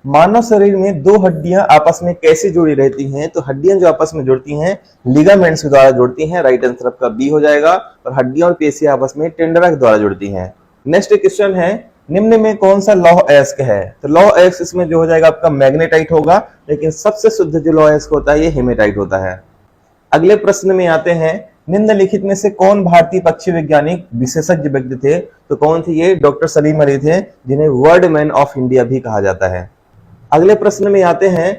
मानव शरीर में दो हड्डियां आपस में कैसे जुड़ी रहती हैं? तो हड्डियां जो आपस में जुड़ती हैं लिगामेंट्स के द्वारा जुड़ती हैं, राइट आंसर आपका बी हो जाएगा। और हड्डियां और पेशियां आपस में टेंडरा के द्वारा जुड़ती हैं। नेक्स्ट क्वेश्चन है, निम्न में कौन सा लौह अयस्क है? तो लौह अयस्क इसमें जो हो जाएगा आपका मैग्नेटाइट होगा, लेकिन सबसे शुद्ध जो लौह अयस्क होता है ये हेमेटाइट होता है। अगले प्रश्न में आते हैं, निम्नलिखित में से कौन भारतीय पक्षी वैज्ञानिक विशेषज्ञ व्यक्ति थे? तो कौन थे ये? डॉक्टर सलीम अली थे, जिन्हें वर्ल्ड मैन ऑफ इंडिया भी कहा जाता है। अगले प्रश्न में आते हैं,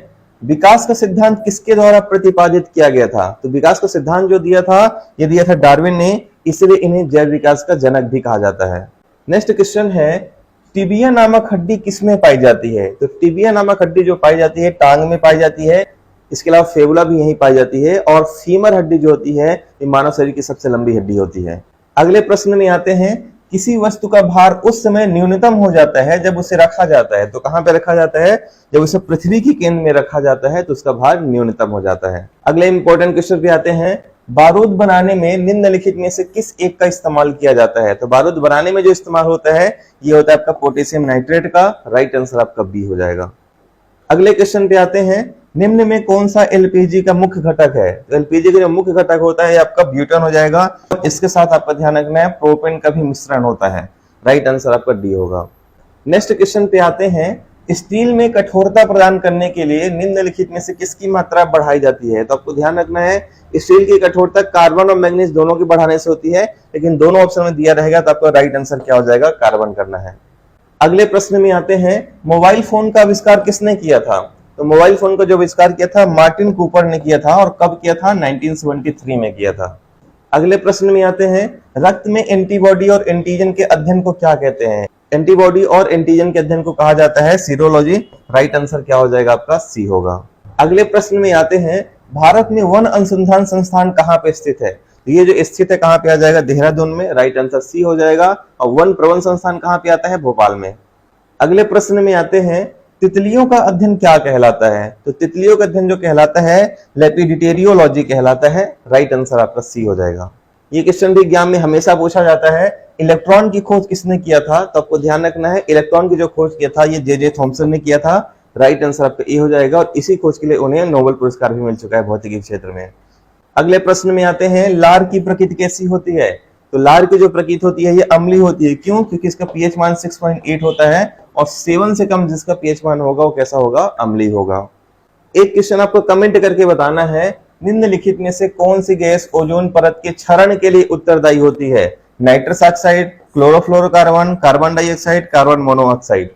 विकास का सिद्धांत किसके द्वारा प्रतिपादित किया गया था? तो विकास का सिद्धांत जो दिया था ये दिया था डार्विन ने, इसलिए इन्हें जैव विकास का जनक भी कहा जाता है। नेक्स्ट क्वेश्चन है, टिबिया नामक हड्डी किसमें पाई जाती है? तो टिबिया नामक हड्डी जो पाई जाती है टांग में पाई जाती है, इसके अलावा फेबुला भी यहीं पाई जाती है, और फीमर हड्डी जो होती है ये मानव शरीर की सबसे लंबी हड्डी होती है। अगले प्रश्न में आते हैं, किसी वस्तु का भार उस समय न्यूनतम हो जाता है जब उसे रखा जाता है। तो कहां पे रखा जाता है? जब उसे पृथ्वी की केंद्र में रखा जाता है तो उसका भार न्यूनतम हो जाता है। अगले इंपॉर्टेंट क्वेश्चन पे आते हैं, बारूद बनाने में निम्नलिखित में से किस एक का इस्तेमाल किया जाता है? तो बारूद बनाने में जो इस्तेमाल होता है ये होता है आपका पोटेशियम नाइट्रेट का, राइट आंसर आपका बी हो जाएगा। अगले क्वेश्चन पे आते हैं, निम्न में कौन सा एलपीजी का मुख्य घटक है? तो एलपीजी का जो मुख्य घटक होता है आपका ब्यूटेन हो जाएगा। इसके साथ आपका ध्यान रखना है प्रोपेन का भी मिश्रण होता है, राइट आंसर आपका डी होगा। नेक्स्ट क्वेश्चन पे आते हैं, स्टील में कठोरता प्रदान करने के लिए निम्नलिखित में से किसकी मात्रा बढ़ाई जाती है? तो आपको ध्यान रखना है स्टील की कठोरता कार्बन और मैग्नीज दोनों की बढ़ाने से होती है, लेकिन दोनों ऑप्शन में दिया रहेगा तो आपका राइट आंसर क्या हो जाएगा? कार्बन करना है। अगले प्रश्न में आते हैं, मोबाइल फोन का आविष्कार किसने किया था? तो मोबाइल फोन का जो आविष्कार किया था मार्टिन कूपर ने किया था, और कब किया था? 1973 में किया था। अगले प्रश्न में आते हैं, रक्त में एंटीबॉडी और एंटीजन के अध्ययन को क्या कहते हैं? एंटीबॉडी और एंटीजन के अध्ययन को कहा जाता है सीरोलॉजी, राइट आंसर क्या हो जाएगा? आपका सी होगा। अगले प्रश्न में आते हैं, भारत में वन अनुसंधान संस्थान कहाँ पे स्थित है? ये जो स्थित है कहाँ पे आ जाएगा? देहरादून में, राइट आंसर सी हो जाएगा। और वन प्रबंध संस्थान कहाँ पे आता है? भोपाल में। अगले प्रश्न में आते हैं, तितलियों का अध्ययन क्या कहलाता है? तो तितलियों का अध्ययन जो कहलाता है लेपिडिटेरियोलॉजी कहलाता है, राइट आंसर आपका सी हो जाएगा। ये क्वेश्चन भी एग्जाम में हमेशा पूछा जाता है, इलेक्ट्रॉन की खोज किसने किया था? तो आपको ध्यान रखना है इलेक्ट्रॉन की जो खोज किया था ये जे थॉमसन ने किया था, राइट आंसर आपका ए हो जाएगा। और इसी खोज के लिए उन्हें नोबेल पुरस्कार भी मिल चुका है भौतिकी क्षेत्र में। अगले प्रश्न में आते हैं, लार की प्रकृति कैसी होती है? तो लार की जो प्रकृति होती है ये अम्लीय होती है। क्यों? क्योंकि इसका पीएच मान 6.8 होता है, और 7 से कम जिसका पीएच मान होगा वो कैसा होगा? अम्लीय होगा। एक क्वेश्चन आपको कमेंट करके बताना है, निम्नलिखित में से कौन सी गैस ओजोन परत के क्षरण के लिए उत्तरदायी होती है? Nitrous oxide, chlorofluorocarbon, carbon dioxide, carbon monoxide.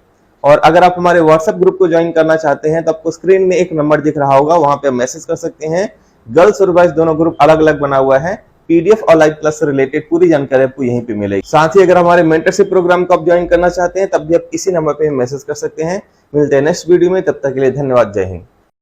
और अगर आप हमारे व्हाट्सएप ग्रुप को ज्वाइन करना चाहते हैं तो आपको स्क्रीन में एक नंबर दिख रहा होगा, वहां पे मैसेज कर सकते हैं। गर्ल्स और बॉयज दोनों ग्रुप अलग अलग बना हुआ है। पीडीएफ और लाइव क्लास से रिलेटेड पूरी जानकारी आपको यहीं पे मिलेगी। साथ ही अगर हमारे मेंटरशिप प्रोग्राम को आप ज्वाइन करना चाहते हैं तब भी आप इसी नंबर पे मैसेज कर सकते हैं। मिलते हैं नेक्स्ट वीडियो में, तब तक के लिए धन्यवाद, जय हिंद।